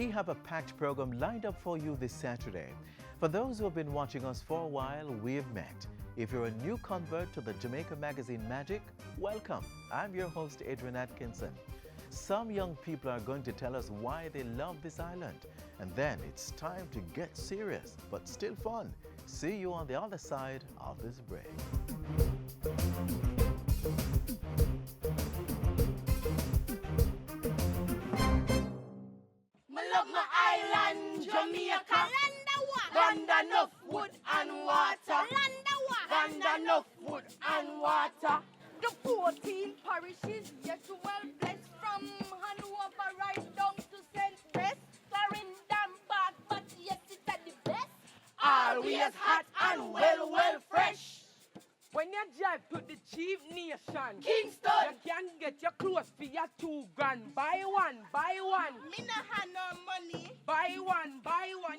We have a packed program lined up for you this Saturday. For those who have been watching us for a while, we've met. If you're a new convert to the Jamaica magazine Magic, welcome. I'm your host, Adrian Atkinson. Some young people are going to tell us why they love this island. And then it's time to get serious, but still fun. See you on the other side of this break. Jamaica, Ganja enough wood and water. Ganja enough wood and water. The 14 parishes yet well blessed, from Hanover right down to St. West. Clarendon, bad, but yet it's at the best. Always hot and well fresh. When you drive to the chief nation, Kingston, you can get your clothes for your $2,000. Buy one. Me no have no money. Buy one.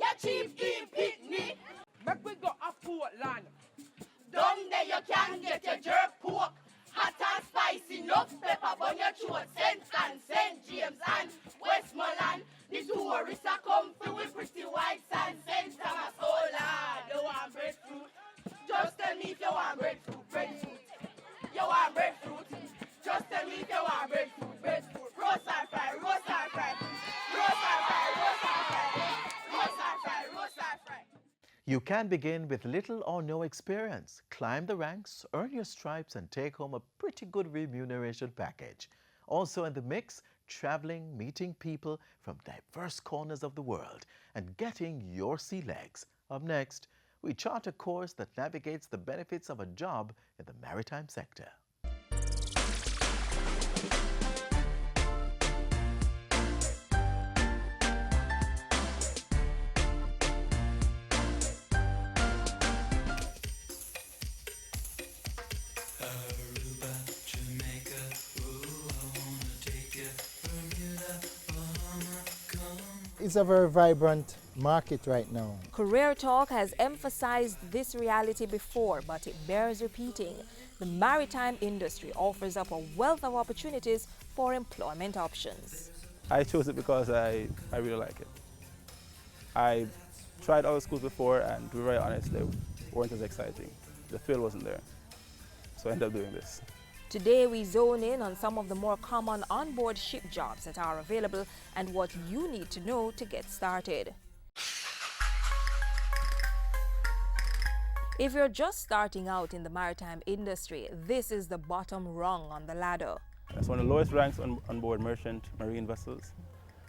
your cheap in picnic. Make we go up Portland. Down there you can get your jerk pork. Hot and spicy, enough pepper, bun your throat. St. Anne, St. James and Westmoreland. The tourists are comfy with pretty white sand. St. Thomas, oh Lord, you want breadfruit? Just tell me if you want breadfruit. You want breadfruit? Just tell me if you want breadfruit. Roast or fry. You can begin with little or no experience, climb the ranks, earn your stripes, and take home a pretty good remuneration package. Also in the mix, traveling, meeting people from diverse corners of the world, and getting your sea legs. Up next, we chart a course that navigates the benefits of a job in the maritime sector. It's a very vibrant market right now. Career Talk has emphasized this reality before, but it bears repeating. The maritime industry offers up a wealth of opportunities for employment options. I chose it because I really like it. I tried other schools before, and to be very honest, they weren't as exciting. The thrill wasn't there. So I ended up doing this. Today we zone in on some of the more common onboard ship jobs that are available and what you need to know to get started. If you're just starting out in the maritime industry, this is the bottom rung on the ladder. That's one of the lowest ranks on board merchant marine vessels,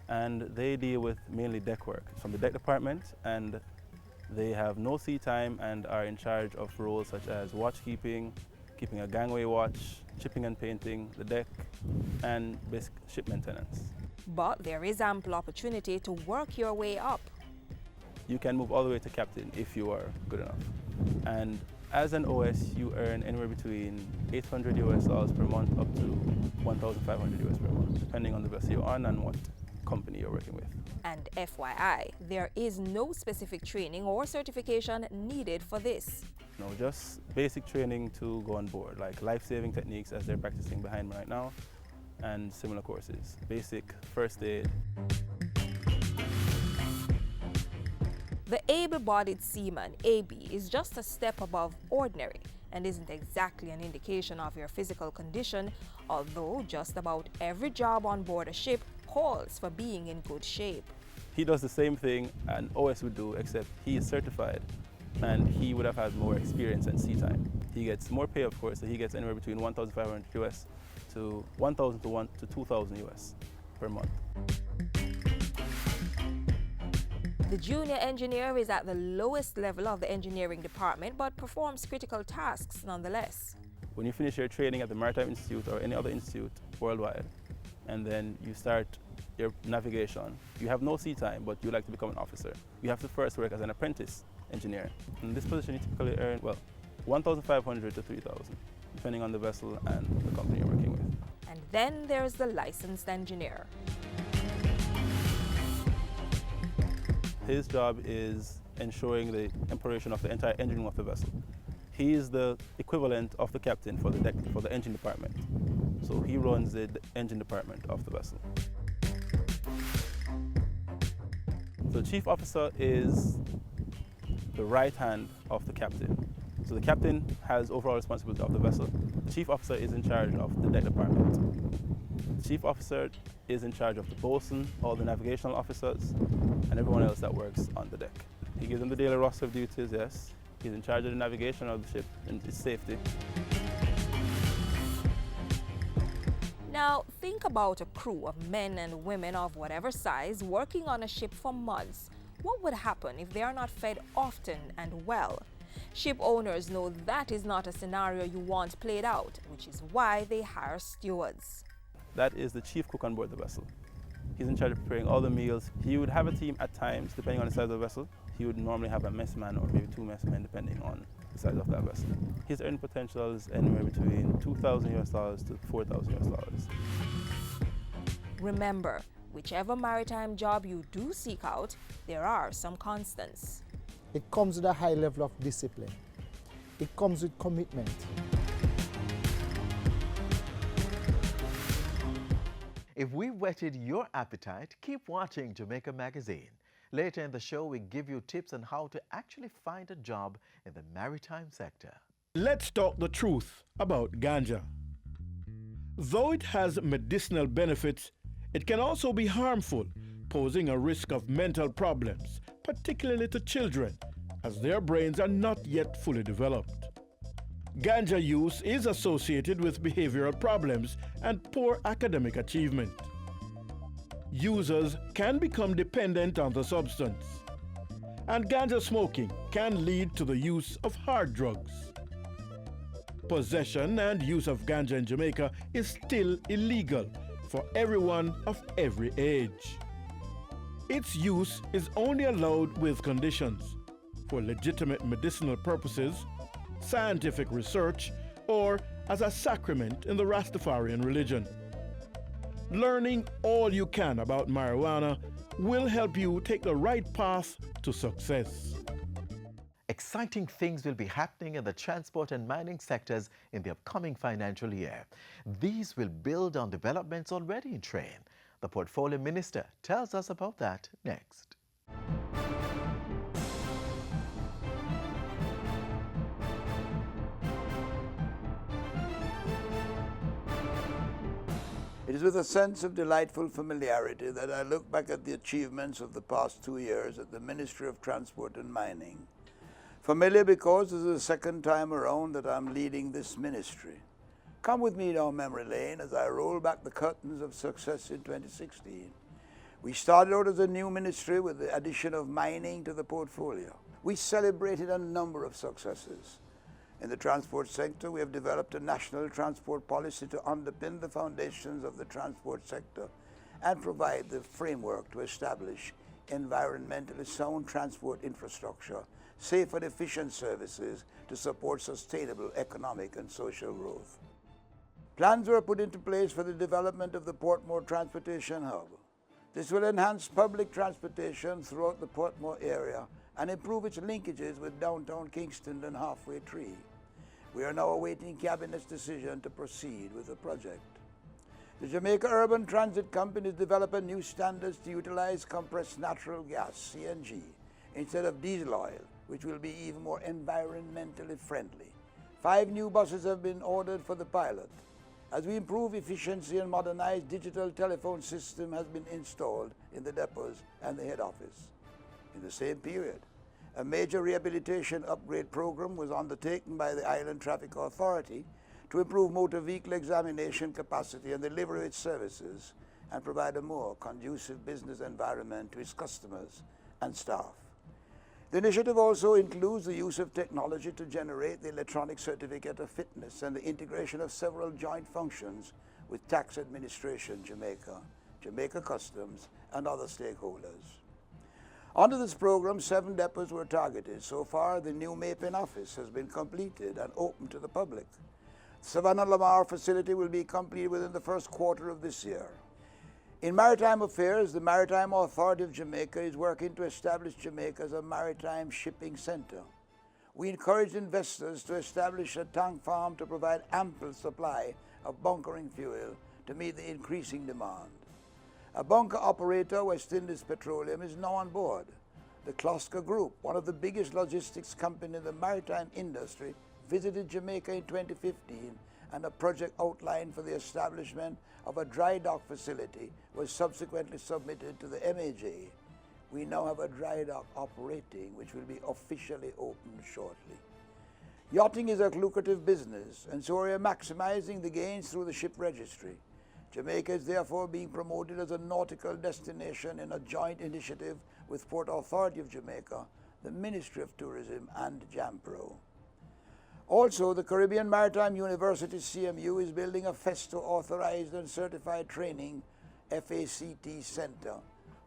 and they deal with mainly deck work from the deck department, and they have no sea time and are in charge of roles such as watchkeeping, keeping a gangway watch, chipping and painting the deck, and basic ship maintenance. But there is ample opportunity to work your way up. You can move all the way to captain if you are good enough. And as an OS, you earn anywhere between $800 US per month up to $1,500 US per month, depending on the vessel you're on and what company you're working with. And FYI, there is no specific training or certification needed for this. No, just basic training to go on board, like life-saving techniques as they're practicing behind me right now, and similar courses, basic first aid. The able-bodied seaman, AB, is just a step above ordinary and isn't exactly an indication of your physical condition, although just about every job on board a ship calls for being in good shape. He does the same thing an OS would do, except he is certified and he would have had more experience and sea time. He gets more pay, of course, so he gets anywhere between $1,500 US to $1,000 to $2,000 US per month. The junior engineer is at the lowest level of the engineering department but performs critical tasks nonetheless. When you finish your training at the Maritime Institute or any other institute worldwide, and then you start your navigation, you have no sea time, but you like to become an officer. You have to first work as an apprentice engineer. In this position, you typically earn, well, $1,500 to $3,000, depending on the vessel and the company you're working with. And then there's the licensed engineer. His job is ensuring the operation of the entire engine room of the vessel. He is the equivalent of the captain for the engine department. So he runs the engine department of the vessel. So the chief officer is the right hand of the captain. So the captain has overall responsibility of the vessel. The chief officer is in charge of the deck department. The chief officer is in charge of the bosun, all the navigational officers, and everyone else that works on the deck. He gives them the daily roster of duties, yes. He's in charge of the navigation of the ship and its safety. Now, think about a crew of men and women of whatever size working on a ship for months. What would happen if they are not fed often and well? Ship owners know that is not a scenario you want played out, which is why they hire stewards. That is the chief cook on board the vessel. He's in charge of preparing all the meals. He would have a team at times, depending on the size of the vessel. He would normally have a mess man or maybe 2 mess men, depending on the size of that vessel. His earning potential is anywhere between $2,000 to $4,000. Remember, whichever maritime job you do seek out, there are some constants. It comes with a high level of discipline. It comes with commitment. If we whetted your appetite, keep watching Jamaica Magazine. Later in the show, we give you tips on how to actually find a job in the maritime sector. Let's talk the truth about ganja. Though it has medicinal benefits, it can also be harmful, posing a risk of mental problems, particularly to children, as their brains are not yet fully developed. Ganja use is associated with behavioral problems and poor academic achievement. Users can become dependent on the substance, and ganja smoking can lead to the use of hard drugs. Possession and use of ganja in Jamaica is still illegal for everyone of every age. Its use is only allowed with conditions: for legitimate medicinal purposes, scientific research, or as a sacrament in the Rastafarian religion. Learning all you can about marijuana will help you take the right path to success. Exciting things will be happening in the transport and mining sectors in the upcoming financial year. These will build on developments already in train. The Portfolio Minister tells us about that next. It is with a sense of delightful familiarity that I look back at the achievements of the past 2 years at the Ministry of Transport and Mining. Familiar because this is the second time around that I'm leading this ministry. Come with me down memory lane as I roll back the curtains of success in 2016. We started out as a new ministry with the addition of mining to the portfolio. We celebrated a number of successes. In the transport sector, we have developed a national transport policy to underpin the foundations of the transport sector and provide the framework to establish environmentally sound transport infrastructure, safe and efficient services to support sustainable economic and social growth. Plans were put into place for the development of the Portmore Transportation Hub. This will enhance public transportation throughout the Portmore area and improve its linkages with downtown Kingston and Halfway Tree. We are now awaiting Cabinet's decision to proceed with the project. The Jamaica Urban Transit Company has developed new standards to utilize compressed natural gas, CNG, instead of diesel oil, which will be even more environmentally friendly. 5 new buses have been ordered for the pilot. As we improve efficiency, and modernized digital telephone system has been installed in the depots and the head office. In the same period, a major rehabilitation upgrade program was undertaken by the Island Traffic Authority to improve motor vehicle examination capacity and deliver its services and provide a more conducive business environment to its customers and staff. The initiative also includes the use of technology to generate the electronic certificate of fitness and the integration of several joint functions with Tax Administration Jamaica, Jamaica Customs, and other stakeholders. Under this program, 7 depots were targeted. So far, the new Mapin office has been completed and open to the public. The Savannah Lamar facility will be completed within the first quarter of this year. In maritime affairs, the Maritime Authority of Jamaica is working to establish Jamaica as a maritime shipping center. We encourage investors to establish a tank farm to provide ample supply of bunkering fuel to meet the increasing demand. A bunker operator, West Indies Petroleum, is now on board. The Kloska Group, one of the biggest logistics companies in the maritime industry, visited Jamaica in 2015, and a project outline for the establishment of a dry dock facility was subsequently submitted to the MAJ. We now have a dry dock operating, which will be officially opened shortly. Yachting is a lucrative business, and so we are maximizing the gains through the ship registry. Jamaica is therefore being promoted as a nautical destination in a joint initiative with Port Authority of Jamaica, the Ministry of Tourism, and JAMPRO. Also, the Caribbean Maritime University CMU is building a FESTO authorized and certified training FACT center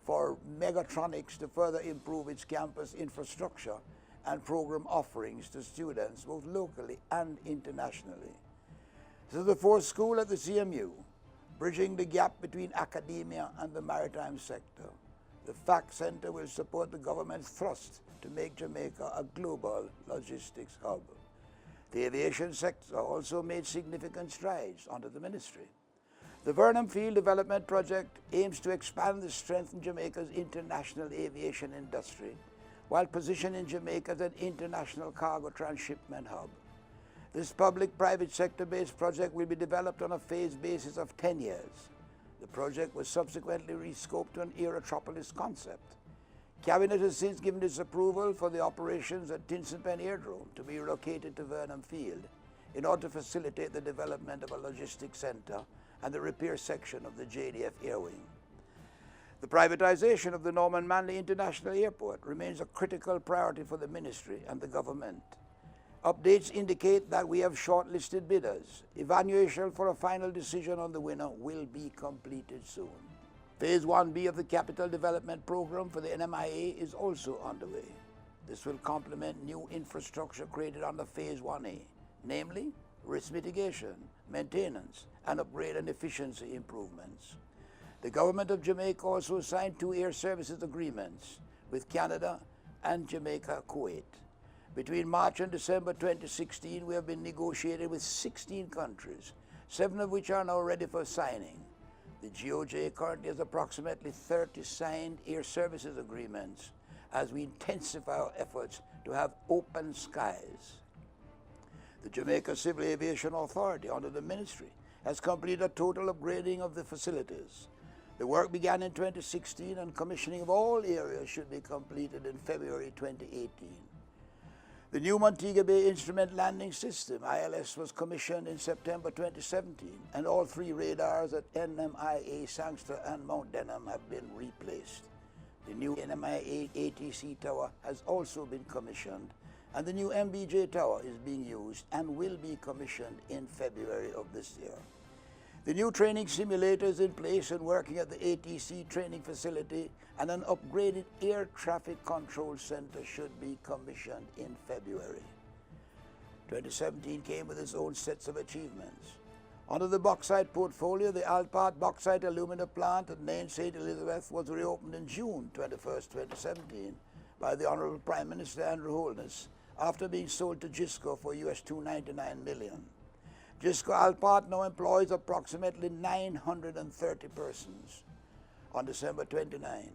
for Megatronics to further improve its campus infrastructure and program offerings to students both locally and internationally. This is the fourth school at the CMU, bridging the gap between academia and the maritime sector. The FACT Center will support the government's thrust to make Jamaica a global logistics hub. The aviation sector also made significant strides under the ministry. The Vernon Field Development Project aims to expand and strengthen Jamaica's international aviation industry while positioning Jamaica as an international cargo transshipment hub. This public-private sector-based project will be developed on a phased basis of 10 years. The project was subsequently rescoped to an aerotropolis concept. Cabinet has since given its approval for the operations at Kingston Aerodrome to be relocated to Vernon Field in order to facilitate the development of a logistics center and the repair section of the JDF Air Wing. The privatization of the Norman Manley International Airport remains a critical priority for the ministry and the government. Updates indicate that we have shortlisted bidders. Evaluation for a final decision on the winner will be completed soon. Phase 1B of the Capital Development Program for the NMIA is also underway. This will complement new infrastructure created under Phase 1A, namely risk mitigation, maintenance, and upgrade and efficiency improvements. The government of Jamaica also signed 2 air services agreements with Canada and Jamaica Kuwait. Between March and December 2016, we have been negotiating with 16 countries, 7 of which are now ready for signing. The GOJ currently has approximately 30 signed air services agreements as we intensify our efforts to have open skies. The Jamaica Civil Aviation Authority, under the ministry, has completed a total upgrading of the facilities. The work began in 2016 and commissioning of all areas should be completed in February 2018. The new Montego Bay Instrument Landing System, ILS, was commissioned in September 2017, and all 3 radars at NMIA Sangster and Mount Denham have been replaced. The new NMIA ATC tower has also been commissioned, and the new MBJ tower is being used and will be commissioned in February of this year. The new training simulator is in place and working at the ATC training facility, and an upgraded air traffic control center should be commissioned in February. 2017 came with its own sets of achievements. Under the bauxite portfolio, the Alpart Bauxite Alumina Plant at Nain St. Elizabeth was reopened in June 21, 2017 by the Honorable Prime Minister Andrew Holness after being sold to GISCO for US $299 million. GISCO Alpart now employs approximately 930 persons. On December 29,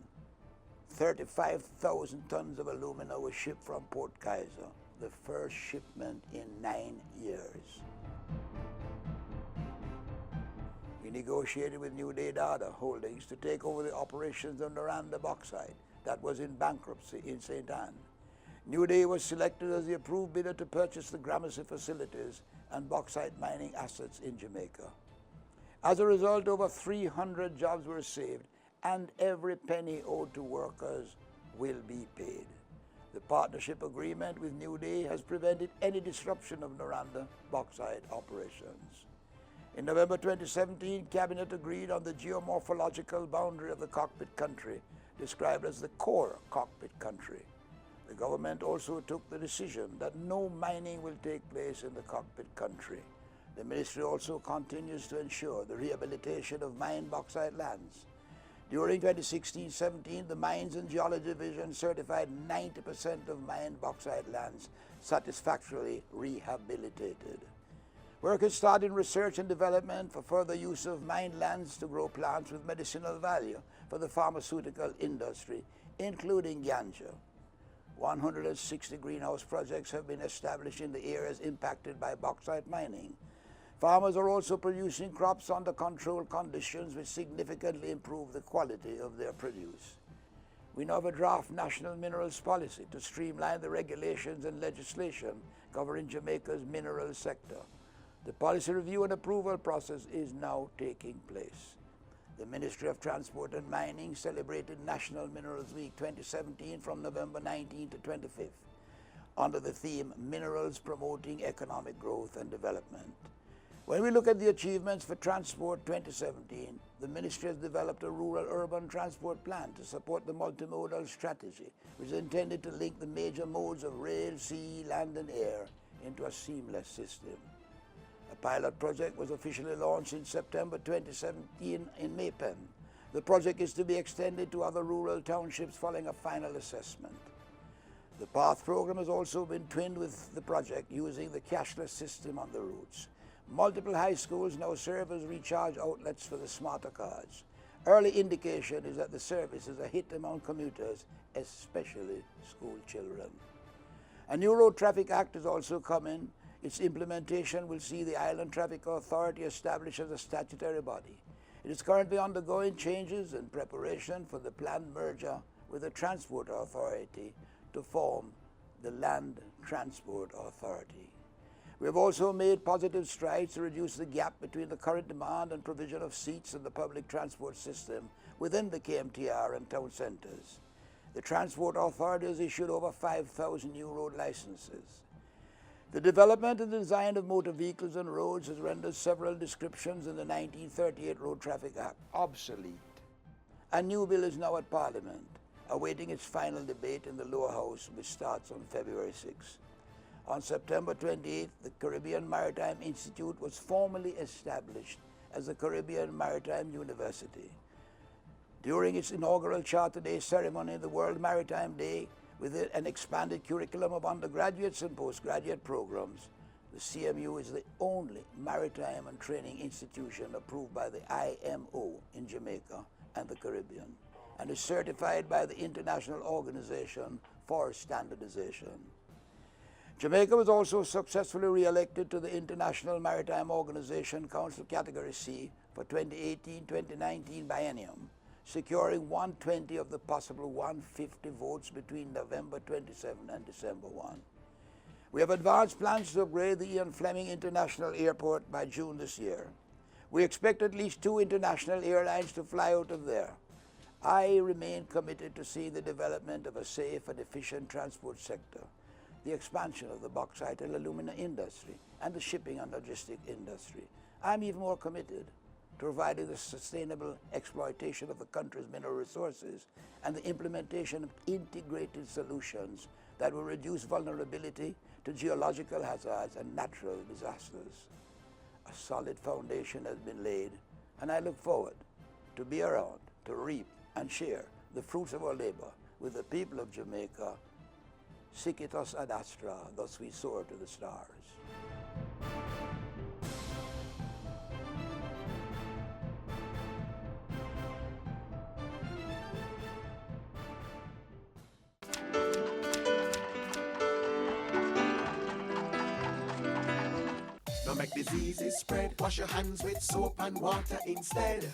35,000 tons of alumina was shipped from Port Kaiser, the first shipment in 9 years. We negotiated with New Day Dada Holdings to take over the operations of Noranda Bauxite that was in bankruptcy in St. Anne. New Day was selected as the approved bidder to purchase the Gramercy facilities and bauxite mining assets in Jamaica. As a result, over 300 jobs were saved, and every penny owed to workers will be paid. The partnership agreement with New Day has prevented any disruption of Noranda bauxite operations. In November 2017, Cabinet agreed on the geomorphological boundary of the cockpit country, described as the core cockpit country. The government also took the decision that no mining will take place in the cockpit country. The ministry also continues to ensure the rehabilitation of mined bauxite lands. During 2016-17, the Mines and Geology Division certified 90% of mined bauxite lands satisfactorily rehabilitated. Work has started in research and development for further use of mined lands to grow plants with medicinal value for the pharmaceutical industry, including ganja. 160 greenhouse projects have been established in the areas impacted by bauxite mining. Farmers are also producing crops under controlled conditions which significantly improve the quality of their produce. We now have a draft national minerals policy to streamline the regulations and legislation covering Jamaica's mineral sector. The policy review and approval process is now taking place. The Ministry of Transport and Mining celebrated National Minerals Week 2017 from November 19 to 25th under the theme Minerals Promoting Economic Growth and Development. When we look at the achievements for Transport 2017, the Ministry has developed a rural-urban transport plan to support the multimodal strategy, which is intended to link the major modes of rail, sea, land and air into a seamless system. A pilot project was officially launched in September 2017 in Maritime. The project is to be extended to other rural townships following a final assessment. The PATH program has also been twinned with the project using the cashless system on the routes. Multiple high schools now serve as recharge outlets for the smarter cards. Early indication is that the service is a hit among commuters, especially school children. A new Road Traffic Act is also coming. Its implementation will see the Island Traffic Authority established as a statutory body. It is currently undergoing changes in preparation for the planned merger with the Transport Authority to form the Land Transport Authority. We have also made positive strides to reduce the gap between the current demand and provision of seats in the public transport system within the KMTR and town centres. The Transport Authority has issued over 5,000 new road licenses. The development and design of motor vehicles and roads has rendered several descriptions in the 1938 Road Traffic Act obsolete. A new bill is now at Parliament, awaiting its final debate in the lower house, which starts on February 6. On September 28th, the Caribbean Maritime Institute was formally established as the Caribbean Maritime University. During its inaugural Charter Day ceremony, the World Maritime Day, with an expanded curriculum of undergraduates and postgraduate programs, the CMU is the only maritime and training institution approved by the IMO in Jamaica and the Caribbean, and is certified by the International Organization for Standardization. Jamaica was also successfully re-elected to the International Maritime Organization Council Category C for 2018-2019 biennium, securing 120 of the possible 150 votes between November 27 and December 1. We have advanced plans to upgrade the Ian Fleming International Airport by June this year. We expect at least 2 international airlines to fly out of there. I remain committed to seeing the development of a safe and efficient transport sector, the expansion of the bauxite and alumina industry, and the shipping and logistic industry. I'm even more committed to providing the sustainable exploitation of the country's mineral resources and the implementation of integrated solutions that will reduce vulnerability to geological hazards and natural disasters. A solid foundation has been laid, and I look forward to be around to reap and share the fruits of our labor with the people of Jamaica. Sikitos ad astra, thus we soar to the stars. Don't make diseases spread. Wash your hands with soap and water instead.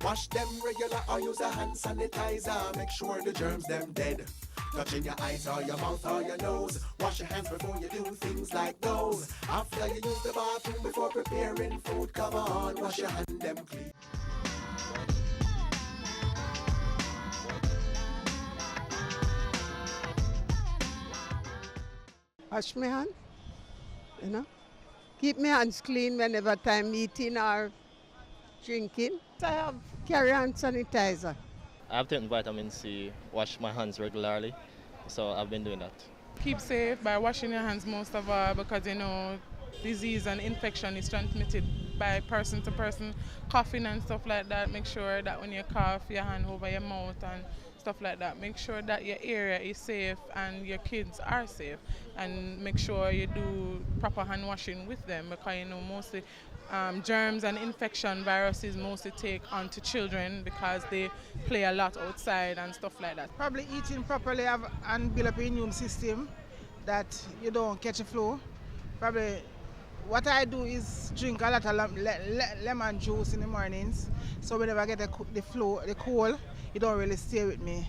Wash them regular or use a hand sanitizer. Make sure the germs them dead. Touching your eyes or your mouth or your nose. Wash your hands before you do things like those. After you use the bathroom before preparing food, come on, wash your hand them clean. Wash my hand, you know. Keep my hands clean whenever I'm eating or drinking. I have carry-on sanitizer. I've taken vitamin C, wash my hands regularly, so I've been doing that. Keep safe by washing your hands most of all, because you know disease and infection is transmitted by person to person, coughing and stuff like that. Make sure that when you cough, your hand over your mouth and stuff like that. Make sure that your area is safe and your kids are safe, and make sure you do proper hand washing with them, because you know mostly germs and infection viruses mostly take onto children because they play a lot outside and stuff like that. Probably eating properly and build up your immune system that you don't catch a flu. Probably what I do is drink a lot of lemon juice in the mornings, so whenever I get the cold, it don't really stay with me.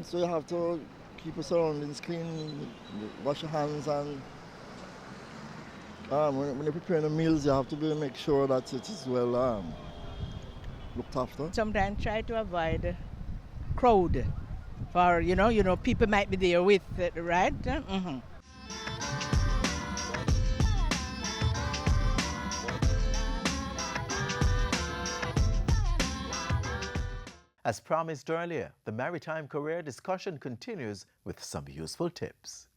So you have to keep your surroundings clean, wash your hands, and when you're preparing the meals, you have to make sure that it is well looked after. Sometimes try to avoid crowd, for you know people might be there with it, right? Mm-hmm. As promised earlier, the Maritime career discussion continues with some useful tips.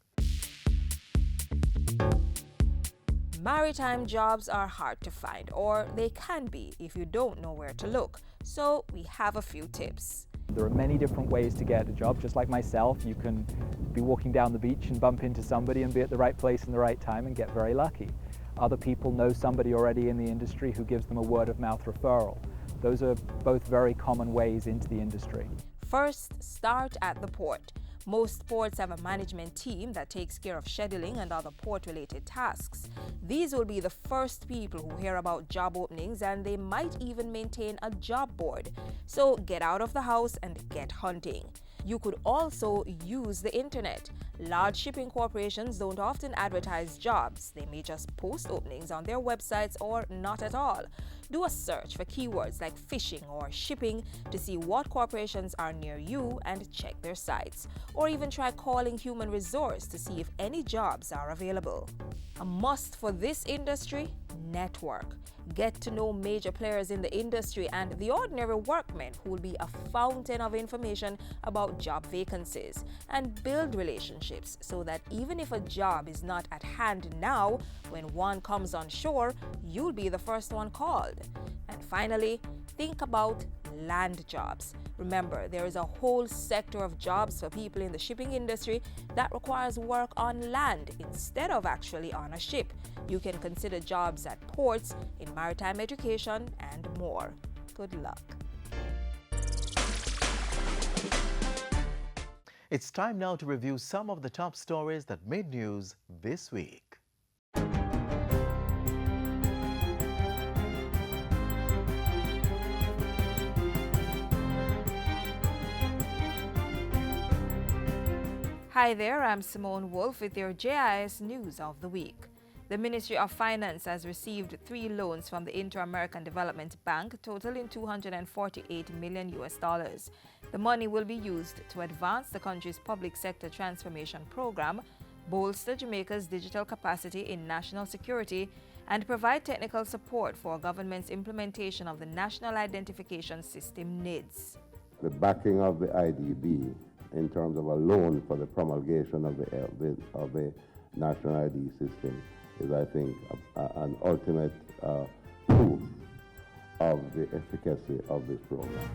Maritime jobs are hard to find, or they can be if you don't know where to look. So we have a few tips. There are many different ways to get a job. Just like myself, you can be walking down the beach and bump into somebody and be at the right place in the right time and get very lucky. Other people know somebody already in the industry who gives them a word-of-mouth referral. Those are both very common ways into the industry. First, start at the port. Most ports have a management team that takes care of scheduling and other port-related tasks. These will be the first people who hear about job openings, and they might even maintain a job board. So get out of the house and get hunting. You could also use the internet. Large shipping corporations don't often advertise jobs. They may just post openings on their websites or not at all. Do a search for keywords like fishing or shipping to see what corporations are near you and check their sites. Or even try calling human resource to see if any jobs are available. A must for this industry: network. Get to know major players in the industry and the ordinary workmen who will be a fountain of information about job vacancies, and build relationships so that even if a job is not at hand now, when one comes on shore, you'll be the first one called. And finally, think about land jobs. Remember, there is a whole sector of jobs for people in the shipping industry that requires work on land instead of actually on a ship. You can consider jobs at ports, in maritime education, and more. Good luck. It's time now to review some of the top stories that made news this week. Hi there, I'm Simone Wolf with your JIS News of the Week. The Ministry of Finance has received 3 loans from the Inter-American Development Bank totaling $248 million. The money will be used to advance the country's public sector transformation program, bolster Jamaica's digital capacity in national security, and provide technical support for government's implementation of the National Identification System NIDS. The backing of the IDB in terms of a loan for the promulgation of the national ID system is, I think, an ultimate proof of the efficacy of this program.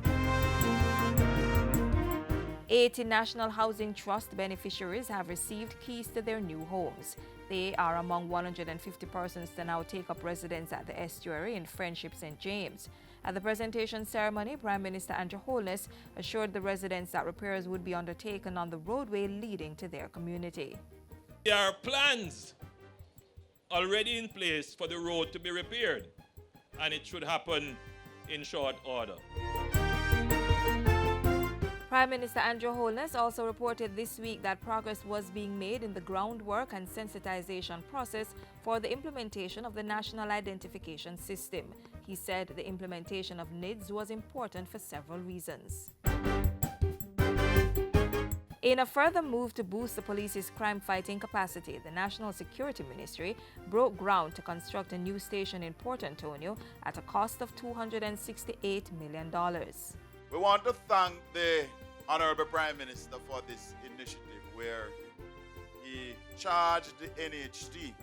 80 National Housing Trust beneficiaries have received keys to their new homes. They are among 150 persons to now take up residence at the estuary in Friendship St. James. At the presentation ceremony, Prime Minister Andrew Holness assured the residents that repairs would be undertaken on the roadway leading to their community. There are plans already in place for the road to be repaired, and it should happen in short order. Prime Minister Andrew Holness also reported this week that progress was being made in the groundwork and sensitization process for the implementation of the National Identification System. He said the implementation of NIDS was important for several reasons. In a further move to boost the police's crime-fighting capacity, the National Security Ministry broke ground to construct a new station in Port Antonio at a cost of $268 million. We want to thank the Honorable Prime Minister for this initiative where he charged the NHT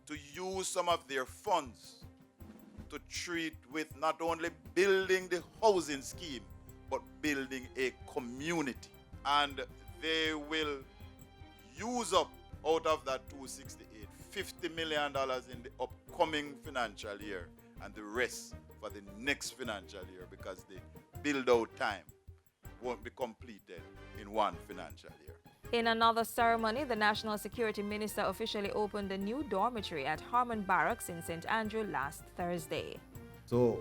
to use some of their funds to treat with not only building the housing scheme, but building a community. And they will use up out of that 268, $50 million in the upcoming financial year and the rest for the next financial year, because the build-out time won't be completed in one financial year. In another ceremony, the National Security Minister officially opened a new dormitory at Harmon Barracks in St. Andrew last Thursday. So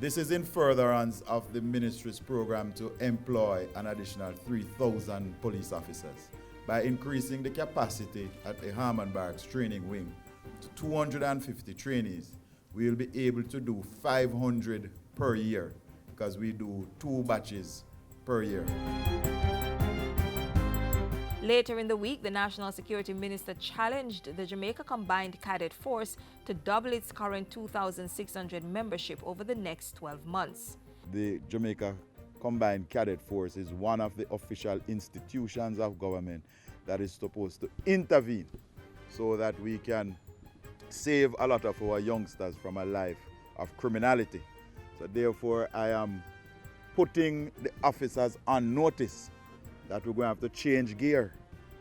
this is in furtherance of the ministry's program to employ an additional 3,000 police officers by increasing the capacity at the Harmon Barracks training wing to 250 trainees. We will be able to do 500 per year because we do 2 batches per year. Later in the week, the National Security Minister challenged the Jamaica Combined Cadet Force to double its current 2,600 membership over the next 12 months. The Jamaica Combined Cadet Force is one of the official institutions of government that is supposed to intervene so that we can save a lot of our youngsters from a life of criminality. So therefore, I am putting the officers on notice that we're going to have to change gear,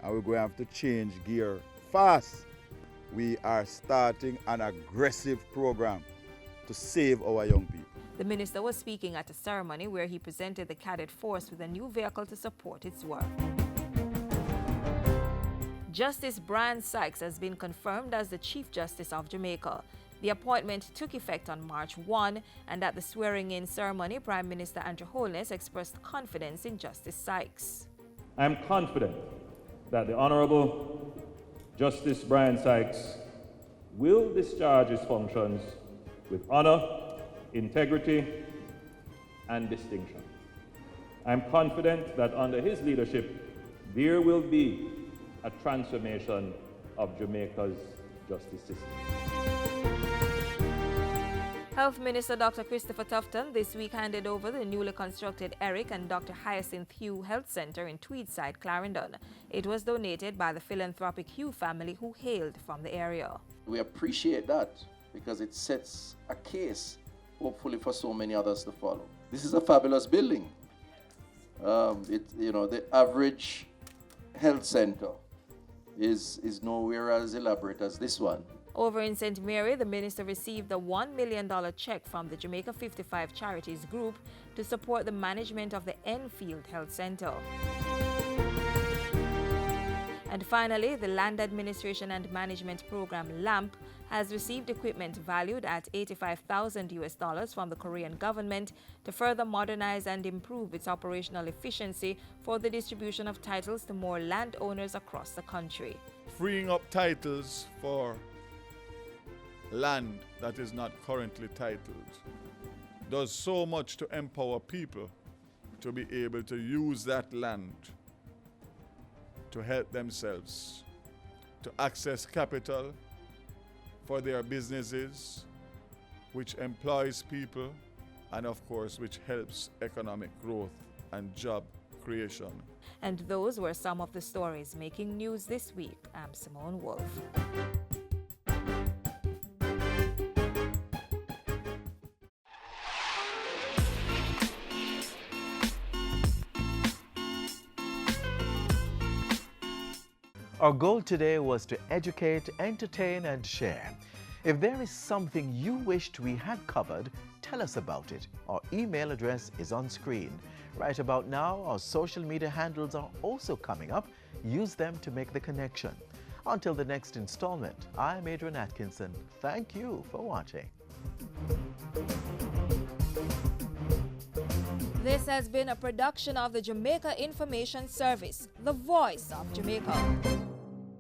and we're going to have to change gear fast. We are starting an aggressive program to save our young people. The minister was speaking at a ceremony where he presented the cadet force with a new vehicle to support its work. Justice Brian Sykes has been confirmed as the Chief Justice of Jamaica. The appointment took effect on March 1, and at the swearing-in ceremony, Prime Minister Andrew Holness expressed confidence in Justice Sykes. I am confident that the Honorable Justice Brian Sykes will discharge his functions with honor, integrity, and distinction. I am confident that under his leadership, there will be a transformation of Jamaica's justice system. Health Minister Dr. Christopher Tufton this week handed over the newly constructed Eric and Dr. Hyacinth Hugh Health Centre in Tweedside, Clarendon. It was donated by the philanthropic Hugh family who hailed from the area. We appreciate that because it sets a case, hopefully for so many others to follow. This is a fabulous building. The average health centre is nowhere as elaborate as this one. Over in St. Mary, the minister received a $1 million check from the Jamaica 55 Charities Group to support the management of the Enfield Health Centre. And finally, the Land Administration and Management Program LAMP has received equipment valued at $85,000 from the Korean government to further modernize and improve its operational efficiency for the distribution of titles to more landowners across the country. Freeing up titles for land that is not currently titled does so much to empower people to be able to use that land to help themselves, to access capital for their businesses, which employs people and of course which helps economic growth and job creation. And those were some of the stories making news this week. I'm Simone Wolf. Our goal today was to educate, entertain, and share. If there is something you wished we had covered, tell us about it. Our email address is on screen. Right about now, our social media handles are also coming up. Use them to make the connection. Until the next installment, I'm Adrian Atkinson. Thank you for watching. This has been a production of the Jamaica Information Service, the voice of Jamaica.